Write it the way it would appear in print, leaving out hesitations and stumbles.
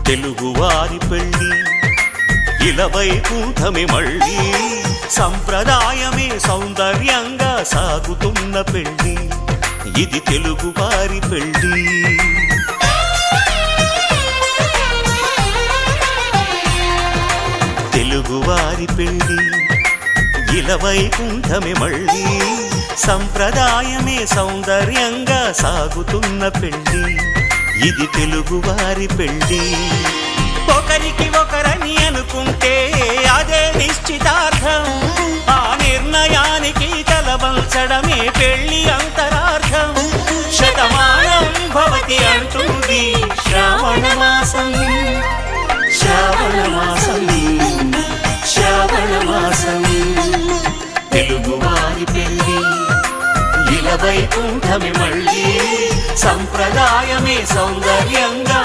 తెలుగువారి పెళ్ళి ఇలవైకుంఠమే మళ్ళీ సంప్రదాయమే సౌందర్యంగా సాగుతున్న పెళ్ళి ఇది తెలుగువారి పెళ్ళి తెలుగువారి పెళ్ళి ఇలవైకుంఠమే మళ్ళీ సంప్రదాయమే సౌందర్యంగా సాగుతున్న పెళ్ళి ఇది తెలుగువారి పెళ్ళి ఒకరికి ఒకరని అనుకుంటే అదే నిశ్చితార్థం ఆ నిర్ణయానికి తలవంచడమే పెళ్ళి అంతరార్థం శతమానం భవతి అంటుంది శ్రావణ మాసం శ్రావణ మాసం శ్రావణ మాసం తెలుగువారి పెళ్ళి ఇలవైకుంఠమే మళ్ళీ సంప్రదాయమే సౌందర్యంగా